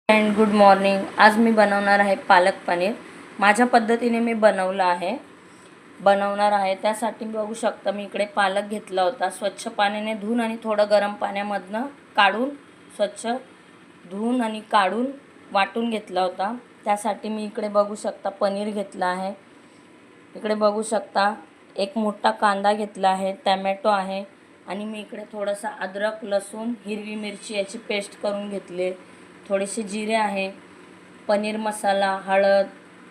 And good morning. आज मी बनवणार आहे पालक पनीर. माझ्या पद्धतीने मी बनवणार आहे. त्यासाठी बघू शकता मी इकडे पालक घेतला होता. स्वच्छ पाण्याने धुवून आणि थोडं गरम पाण्यामधनं काढून स्वच्छ धुवून आणि काढून वाटून घेतला होता. त्यासाठी मी इकडे बघू शकता पनीर घेतला आहे. इकडे बघू शकता एक मोठा कांदा घेतला आहे, टॅमॅटो आहे आणि मी इकडे थोडंसं अद्रक, लसूण, हिरवी मिरची याची पेस्ट करून घेतली. थोडेसे जिरे आहे, पनीर मसाला, हळद,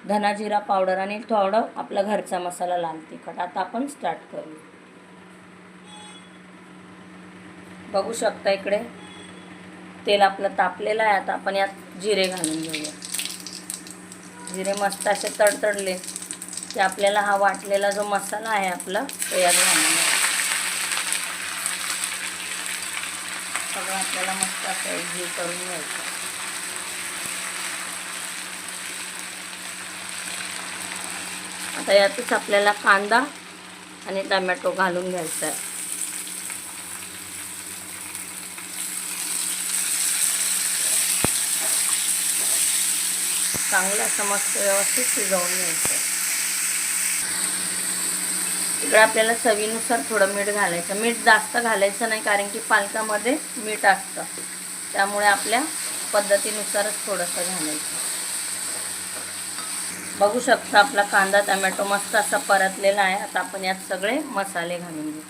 धना जिरा पावडर आणि थोडं आपला घरचा मसाला लाल तिखट. आता आपण स्टार्ट करू. बघू शकता इकडे तेल आपलं तापलेलं आहे. आता आपण यात जिरे घालून घेऊया. जिरे मस्त असे तडतडले की आपल्याला हा वाटलेला जो मसाला आहे आपला तो यात घालून सगळं आपल्याला मस्त असं एकजीव करून घ्यायचं. आता यातच आपल्याला कांदा आणि टमॅटो घालून घ्यायचा आहे. चांगलं असं मस्त व्यवस्थित शिजवून घ्यायचं. इकडे आपल्याला चवीनुसार थोडं मीठ घालायचं. मीठ जास्त घालायचं नाही कारण की पालकामध्ये मीठ असतं, त्यामुळे आपल्या पद्धतीनुसारच थोडंसं घालायचं. बघू शकता आपला कांदा टमॅटो मस्त असा परतलेला आहे. आता आपण यात सगळे मसाले घालून घेऊ.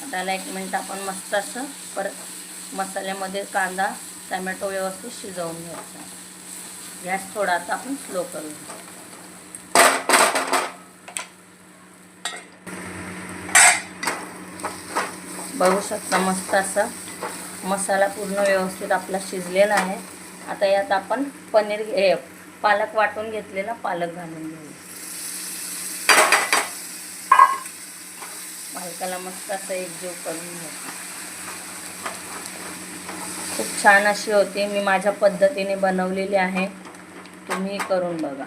आता 1 मिनिट आपण मस्त असं परत मसाल्यामध्ये कांदा टमॅटो व्यवस्थित शिजवून घ्यायचा. गॅस थोडा आता आपण स्लो करू. बघू शकता मस्त असा मसाला पूर्ण व्यवस्थित आपला शिजलेला आहे. आता यात आपण पालक वाटून घेतलेला पालक घालून घेऊ. पालकाला मस्त असं एकजीव करून घ्यायचं. खूप छान अशी होती. मी माझ्या पद्धतीने बनवलेली आहे, तुम्ही करून बघा.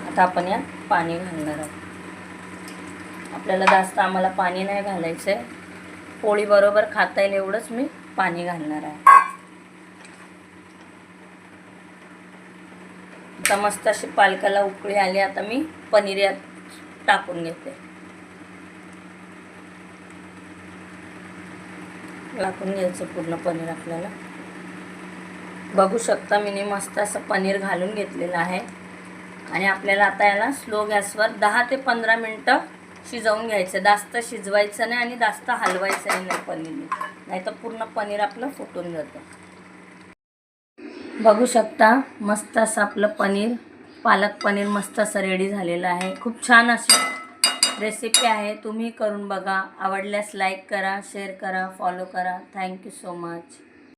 आता आपण यात पाणी घालणार आहोत. आपल्याला जास्त आम्हाला पाणी नाही घालायचं आहे. पोळी बरोबर खाता येईल एवढंच मी पाणी घालणार आहे. आता मस्त अशी पालकाला उकळी आली. आता मी पनीर यात टाकून घेते. टाकून घ्यायचं पूर्ण पनीर आपल्याला. बघू शकता मी मस्त असं पनीर घालून घेतलेलं आहे आणि आपल्याला आता याला स्लो गॅसवर 10 ते 15 मिनटं शिजवून घ्यायचं. जास्त शिजवायचं नाही आणि जास्त हलवायचं नाही पनीरने, नाहीतर पूर्ण पनीर आपलं फुटून जातं. बघू शकता मस्त असं आपलं पालक पनीर मस्त असं रेडी झालेलं आहे. खूप छान अशी रेसिपी आहे, तुम्ही करून बघा. आवडल्यास लाईक करा, शेअर करा, फॉलो करा. Thank you so much.